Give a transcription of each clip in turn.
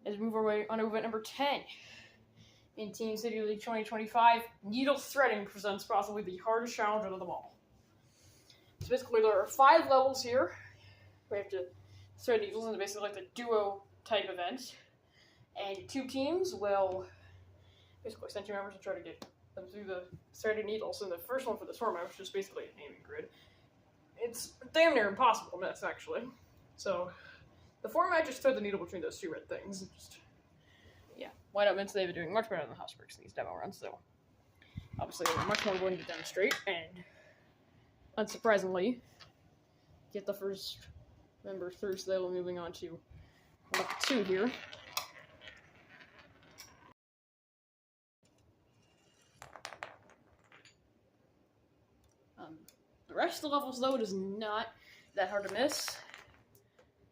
as we move our way on to event number 10. In Team City League 2025, needle threading presents possibly the hardest challenge of them all. So basically, there are 5 levels here. We have to thread needles, and basically like the duo type event. And 2 teams will basically send 2 members to try to get them through the threaded needles. And the first one for this format, which is basically an aiming grid, it's damn near impossible to miss, actually. So the format just thread the needle between those 2 red things. Yeah, White Out Mints, they've been doing much better than the Housebricks in these demo runs, so obviously they're much more willing to demonstrate, and unsurprisingly, get the first member through, so they'll be moving on to level 2 here. The rest of the levels, though, it is not that hard to miss.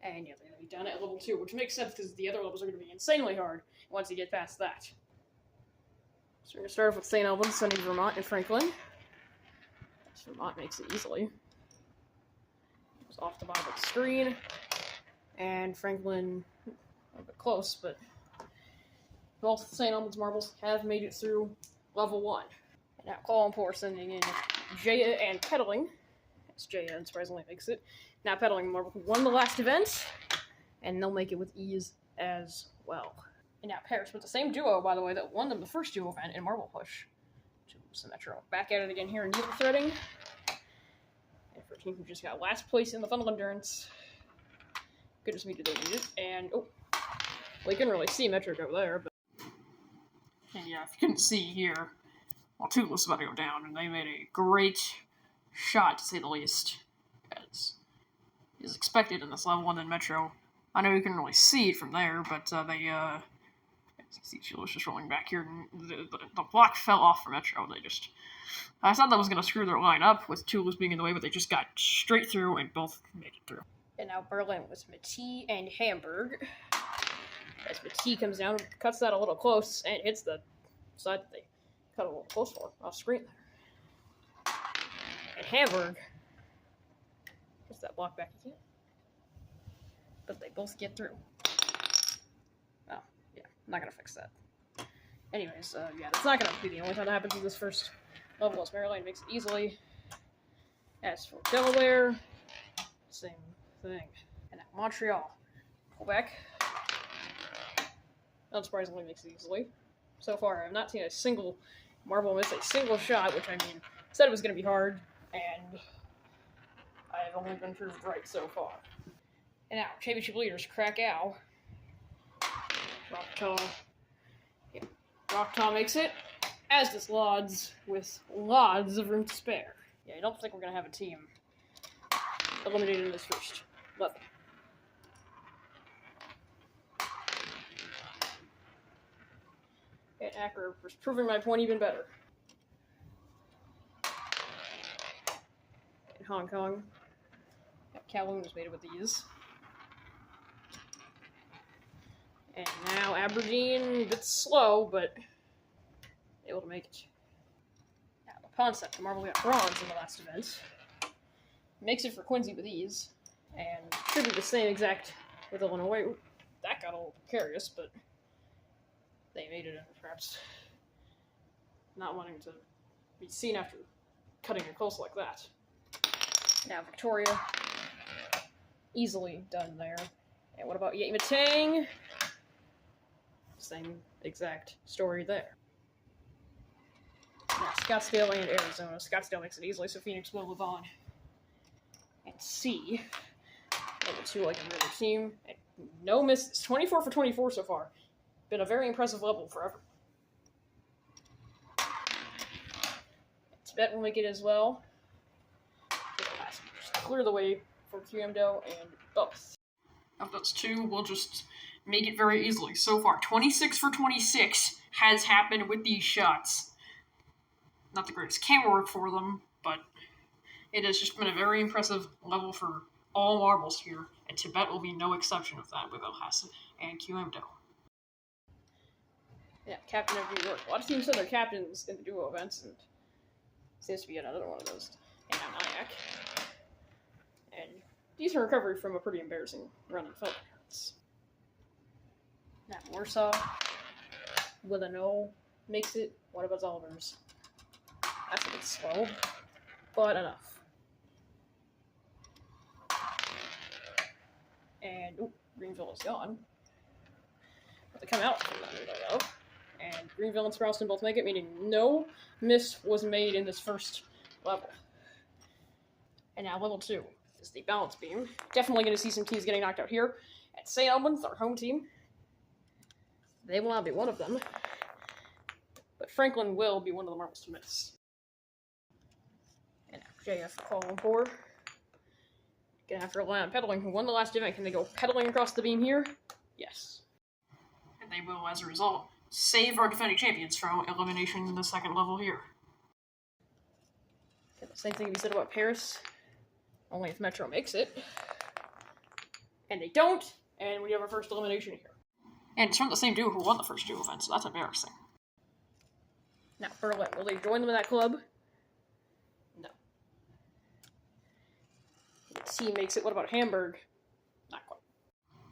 And yeah, they're going to be done at level 2, which makes sense because the other levels are going to be insanely hard once you get past that. So we're going to start off with St. Albans, sending Vermont and Franklin. Vermont makes it easily. Goes off the bottom of the screen. And Franklin, a little bit close, but both St. Albans marbles have made it through level 1. And now Kuala Lumpur sending in Jaya and Pedaling, as Jaya unsurprisingly makes it. Now Pedaling marble won the last event, and they'll make it with ease as well. And now Paris with the same duo, by the way, that won them the first duo event in Marble Push to Symmetro. Back at it again here in needle threading. And for a team who just got last place in the funnel endurance, goodness me, did they need it. And, oh, well, you couldn't really see Metric over there, but. And yeah, if you couldn't see here, well, Tool was about to go down, and they made a great shot, to say the least, as is expected in this level 1 in Metro. I know you can really see it from there, but they, as you see, Tool was just rolling back here, and the block fell off for Metro. I thought that was going to screw their line up with Toulouse being in the way, but they just got straight through and both made it through. And now Berlin with Matee and Hamburg. As Matee comes down, cuts that a little close, and hits the side that they cut a little close for off screen there. And Hamburg gets that block back again. But they both get through. Oh, yeah, I'm not going to fix that. Anyways, yeah, that's not going to be the only time that happens in this first level, as Maryland makes it easily. As for Delaware, same thing. And now Montreal, Quebec, unsurprisingly makes it easily. So far, I've not seen a single marble miss a single shot, which, I mean, said it was going to be hard, and I've only been proved right so far. And now, championship leaders, Krakow. Rocktaw makes it, as does Lodz, with lots of room to spare. Yeah, I don't think we're going to have a team eliminated in this first level. And Acker was proving my point even better. In Hong Kong, Kowloon was made it with these. And now Aberdeen, a bit slow, but able to make it. Now the pawn set, the marble got bronze in the last event. Makes it for Quincy with ease. And should be the same exact with Illinois. Ooh, that got a little precarious, but they made it, perhaps not wanting to be seen after cutting it close like that. Now Victoria, easily done there. And what about Yatmatang? Same exact story there. Now Scottsdale and Arizona. Scottsdale makes it easily, so Phoenix will move on. And C, level 2 like a regular team. And no misses. 24 for 24 so far. Been a very impressive level forever. Tibet will make it as well. Just clear the way for QMDO and both. Of those 2, we'll just make it very easily. So far, 26 for 26 has happened with these shots. Not the greatest camera work for them, but it has just been a very impressive level for all marbles here, and Tibet will be no exception of that with El Hassan and QMDO. Yeah, Captain of New York. A lot of teams said they're captains in the duo events, and seems to be another one of those. And now Nyack. And decent recovery from a pretty embarrassing run in film. Now Warsaw with a no makes it. What about Oliver's? That's a bit slow, but enough. And Greenville is gone. But they come out from that though. And Greenville and Sprowston both make it, meaning no miss was made in this first level. And now level 2 is the balance beam. Definitely going to see some teams getting knocked out here. At St. Albans, our home team. They will not be one of them. But Franklin will be one of the marbles to miss. And now JF calling for. Gonna have to rely on pedaling, who won the last event. Can they go pedaling across the beam here? Yes. And they will, as a result, save our defending champions from elimination in the second level here. Okay, the same thing we said about Paris, only if Metro makes it. And they don't, and we have our first elimination here. And it's from the same duo who won the first 2 events, so that's embarrassing. Now, Berlin, will they join them in that club? No. T makes it. What about Hamburg? Not quite.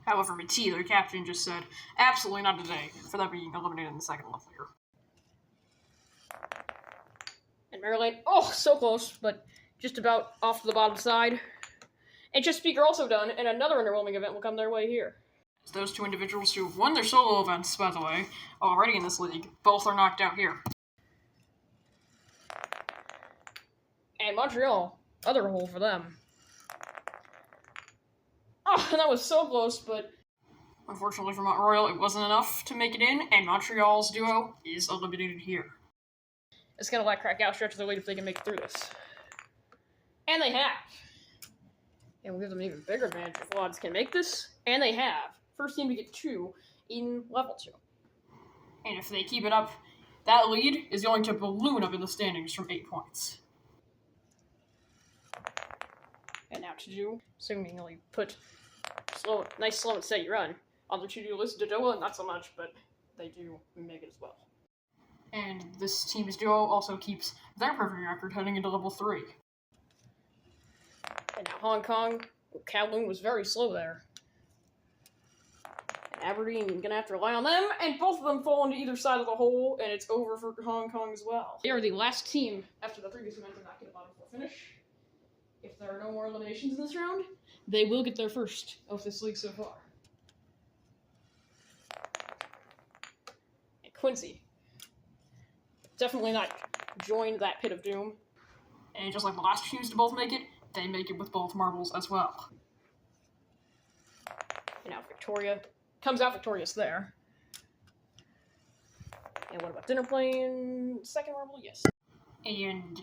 However, T, their captain, just said, absolutely not today, for that being eliminated in the second level here. And Maryland, oh, so close, but just about off to the bottom side. And Just Speaker also done, and another underwhelming event will come their way here. Those 2 individuals who have won their solo events, by the way, already in this league, both are knocked out here. And Montreal, other hole for them. Oh, that was so close, but unfortunately for Mont Royal, it wasn't enough to make it in, and Montreal's duo is eliminated here. It's gonna let Krakow stretch their lead if they can make it through this. And they have. And we'll give them an even bigger advantage if Lodz can make this, and they have. First team to get 2 in level 2. And if they keep it up, that lead is going to balloon up in the standings from 8 points. And now to do, seemingly put nice slow and steady run. On the to-do list, Dodoa, not so much, but they do make it as well. And this team's duo also keeps their perfect record heading into level 3. And now Hong Kong, Kowloon was very slow there. And Aberdeen gonna have to rely on them, and both of them fall into either side of the hole, and it's over for Hong Kong as well. They are the last team after the previous event to not get a bottom 4 finish. If there are no more eliminations in this round, they will get their first of this league so far. And Quincy. Definitely not joined that pit of doom. And just like the last teams to both make it, they make it with both marbles as well. And now Victoria comes out victorious there. And what about Dinner Plane? Second marble? Yes. And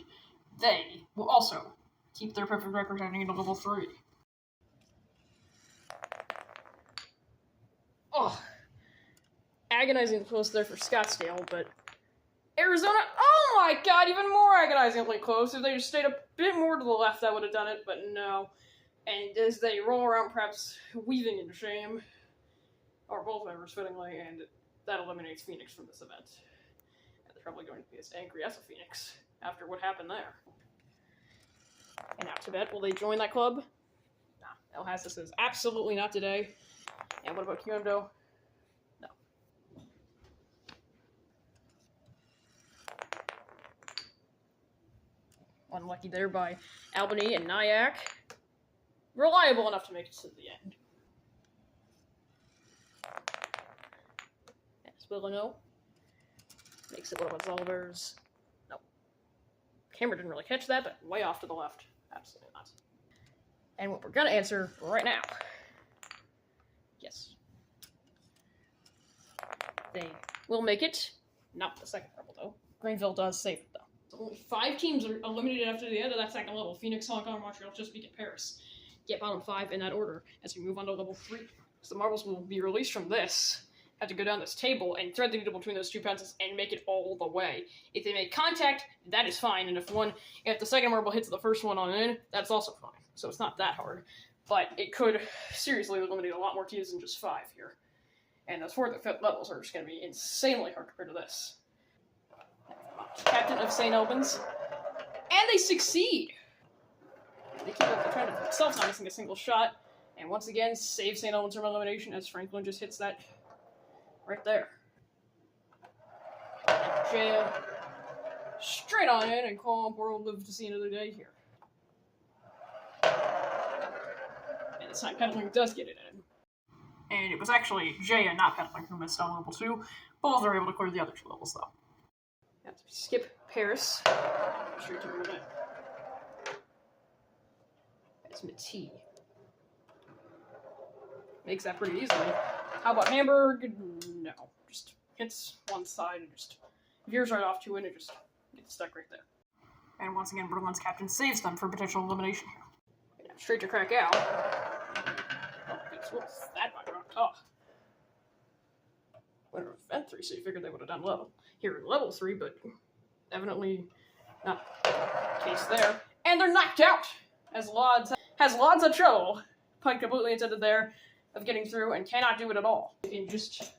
they will also keep their perfect record heading into level 3. Oh, agonizingly close there for Scottsdale, but Arizona, oh my god, even more agonizingly close. If they just stayed a bit more to the left, that would have done it, but no. And as they roll around, perhaps weaving in shame, or both members fittingly, and that eliminates Phoenix from this event. And they're probably going to be as angry as a Phoenix after what happened there. And now Tibet, will they join that club? Nah, El Hassa says absolutely not today. And what about Kyondo? No. Unlucky there by Albany and Nyack. Reliable enough to make it to the end. As Willano makes it what about Oliver's? No. Camera didn't really catch that, but way off to the left. Absolutely not. And what we're gonna answer right now. Yes. They will make it. Not the second level, though. Greenville does save it, though. So only 5 teams are eliminated after the end of that second level. Phoenix, Hong Kong, Montreal, Just Speak, and Paris. Get bottom 5 in that order as we move on to level 3. So the marbles will be released from this, have to go down this table and thread the needle between those 2 pencils and make it all the way. If they make contact, that is fine, and if the second marble hits the first one on in, that's also fine. So it's not that hard. But it could seriously eliminate a lot more teams than just 5 here. And those 4th and 5th levels are just going to be insanely hard compared to this. Captain of St. Albans. And they succeed! They keep up the trend of themselves not missing a single shot. And once again, save St. Albans from elimination as Franklin just hits that Right there. Jenga. Straight on in, and calm world live to see another day here. And this time Pedaling does get it in. And it was actually Jenga, not Pedaling, who missed on level 2. Both are able to clear the other 2 levels, though. Have to skip Paris. Straight to Berlin. That's Mati. Makes that pretty easily. How about Hamburg? No. Just hits one side and just veers right off to it and just gets stuck right there. And once again, Berlin's captain saves them for potential elimination here. And straight to Krakow. Oh my goodness, what was that by rock? Oh. Winner of Event 3, so you figured they would have done level. Here in level 3, but evidently not the case there. And they're knocked out! As Lodz has lots of trouble. Pike completely intended there of getting through and cannot do it at all. In just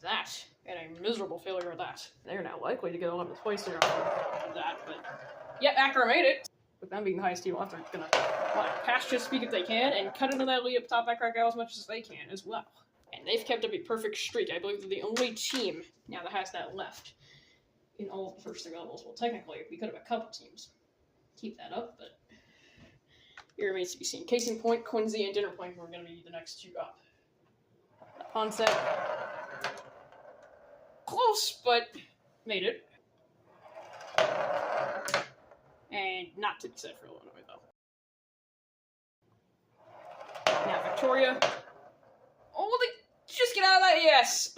that, and a miserable failure of that. They're now likely to get 11th place there after that, but yet Akron made it. With them being the highest team left, they're gonna pass Chesapeake if they can and cut into that lead up top at Krakow as much as they can as well. And they've kept up a perfect streak. I believe they're the only team now that has that left in all of the first 3 levels. Well, technically, we could have a couple teams keep that up, but it remains to be seen. Case in point, Quincy and Dinner Point are going to be the next 2 up. Onset. Close, but made it. And not to be said for Illinois, though. Now, Victoria. Oh, they just get out of that, yes!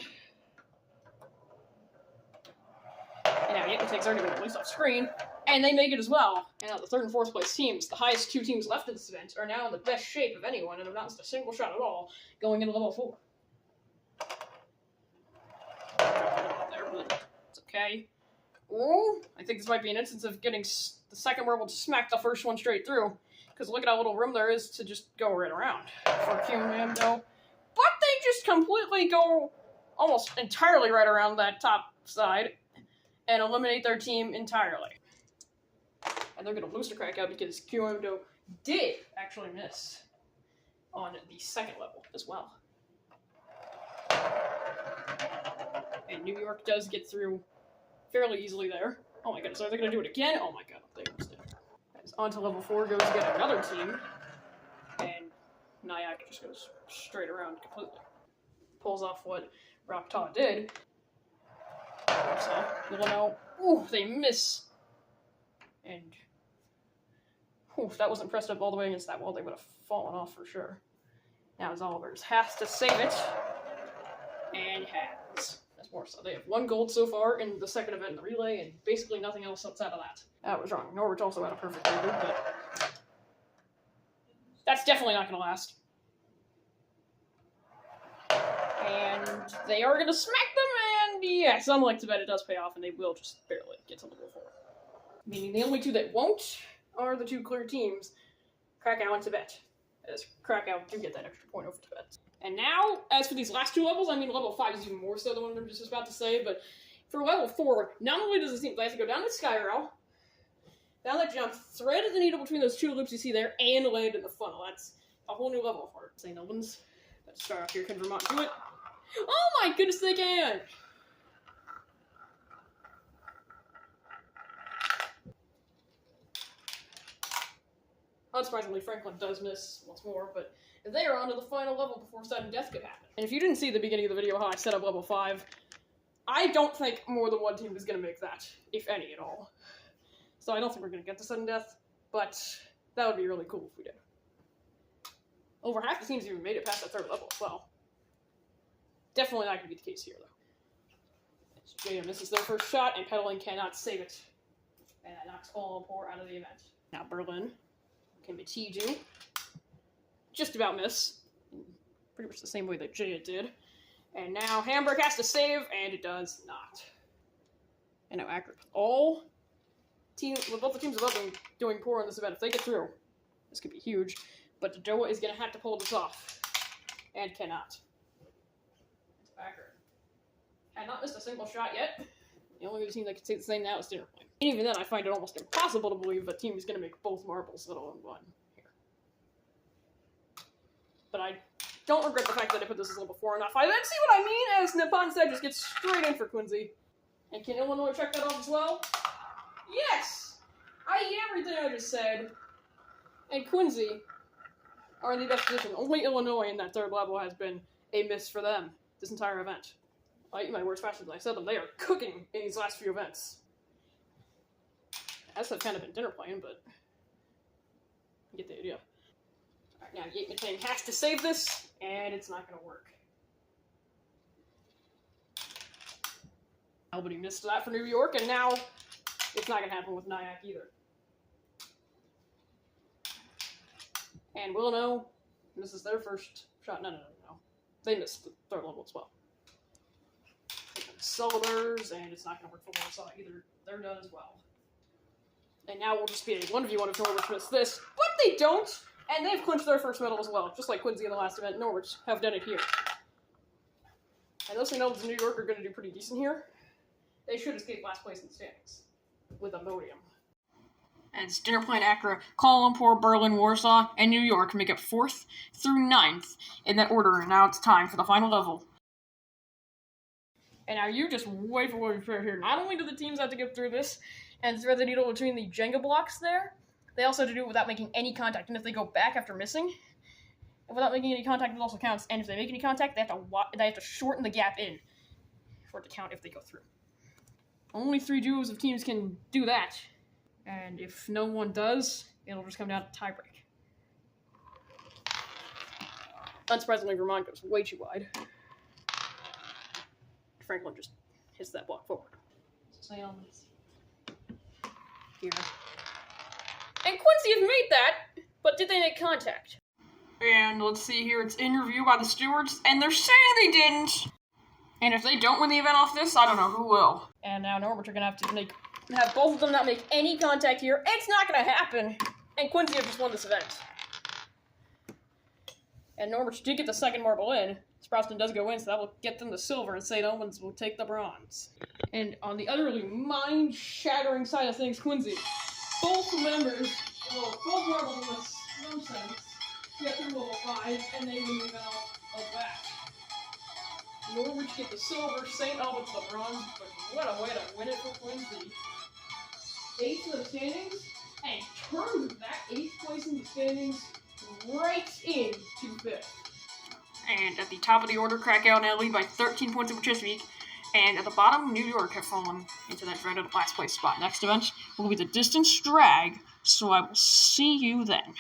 And now Yakutek's already been released off screen, and they make it as well. And now the 3rd and 4th place teams, the highest 2 teams left in this event, are now in the best shape of anyone and have not missed a single shot at all going into level 4. There, but it's okay. Oh, I think this might be an instance of getting the second marble to smack the first one straight through, because look at how little room there is to just go right around for Kyumamdo. But they just completely go almost entirely right around that top side and eliminate their team entirely. And they're going to lose to Krakow because Kyumamdo did actually miss on the 2nd level as well. And New York does get through fairly easily there. Oh my goodness, are they going to do it again? Oh my god, they almost did. As on to level 4 goes again another team. And Nyack just goes straight around completely. Pulls off what Rakta did. So, Illinois, ooh, they miss. And, ooh, if that wasn't pressed up all the way against that wall, they would have fallen off for sure. Now Zolvers has to save it. And has. That's more so. They have 1 gold so far in the 2nd event in the relay, and basically nothing else outside of that. That was wrong. Norwich also had a perfect record, but that's definitely not going to last. And they are going to smack them, and yes, unlike Tibet, it does pay off, and they will just barely get to level 4. Meaning the only 2 that won't are the 2 clear teams, Krakow and Tibet, as Krakow do get that extra point over Tibet. And now, as for these last 2 levels, I mean, level 5 is even more so than what I'm just about to say, but for level 4, not only does it seem they have to go down the skyrail, down that jump, thread the needle between those 2 loops you see there, and land in the funnel. That's a whole new level of art. St. Albans, let's start off here. Can Vermont do it? Oh my goodness, they can! Unsurprisingly, Franklin does miss once more, but they are on to the final level before sudden death could happen. And if you didn't see the beginning of the video how I set up level 5, I don't think more than 1 team is going to make that, if any at all. So I don't think we're going to get to sudden death, but that would be really cool if we did. Over half the teams even made it past that 3rd level as well. Definitely not going to be the case here, though. Jada misses their first shot, and Pedaling cannot save it. And that knocks all poor out of the event. Now Berlin. Can Mati do? Just about miss. Pretty much the same way that Jaya did. And now Hamburg has to save, and it does not. And now Akron. Both the teams above them doing poor in this event. If they get through, this could be huge. But Dodoa is going to have to pull this off. And cannot. Akron. Had not missed a single shot yet. The only other team that can say the same now is Dinner Point. And even then, I find it almost impossible to believe a team is going to make both marbles, let alone 1 here. But I don't regret the fact that I put this as level 4 enough. I then see what I mean, as Nippon said, just gets straight in for Quincy. And can Illinois check that off as well? Yes! I hear everything I just said. And Quincy are in the best position. Only Illinois in that third level has been a miss for them this entire event. I eat my words faster than I said them. They are cooking in these last few events. As have kind of been dinner playing, but you get the idea. Alright, now E10 has to save this, and it's not going to work. Albany missed that for New York, and now it's not going to happen with Nyack either. And Wilno, this is their first shot. No. They missed the third level as well. Sell theirs, and it's not going to work for Warsaw either. They're done as well. And now we'll just be a 1v1 if Norwich missed this. But they don't! And they've clinched their first medal as well. Just like Quincy in the last event, Norwich have done it here. And those who know that New York are going to do pretty decent here, they should escape last place in the standings. With Imodium. As dinner playing Accra, Kuala Lumpur, Berlin, Warsaw, and New York make up 4th through 9th in that order, and now it's time for the final level. And now you just wait for what we prepare here. Not only do the teams have to get through this and thread the needle between the Jenga blocks there, they also have to do it without making any contact. And if they go back after missing, without making any contact, it also counts. And if they make any contact, they have to shorten the gap in for it to count if they go through. Only 3 duos of teams can do that. And if no one does, it'll just come down to tiebreak. Unsurprisingly, Vermont goes way too wide. Franklin just hits that block forward. Here. And Quincy has made that, but did they make contact? And let's see here, it's in review by the stewards, and they're saying they didn't. And if they don't win the event off this, I don't know who will. And now Norwich are going to have both of them not make any contact here. It's not going to happen. And Quincy have just won this event. And Norwich did get the second marble in. Sprowston does go in, so that will get them the silver, and St. Albans will take the bronze. And on the utterly mind-shattering side of things, Quincy, both marbles in this no sense, get through level 5, and they win the event off of that. Norwich get the silver, St. Albans the bronze, but what a way to win it for Quincy. 8th in the standings, and turned that 8th place in the standings right into 5th. And at the top of the order, Krakow now lead by 13 points over Chesapeake. And at the bottom, New York have fallen into that dreaded last place spot. Next event will be the distance drag, so I will see you then.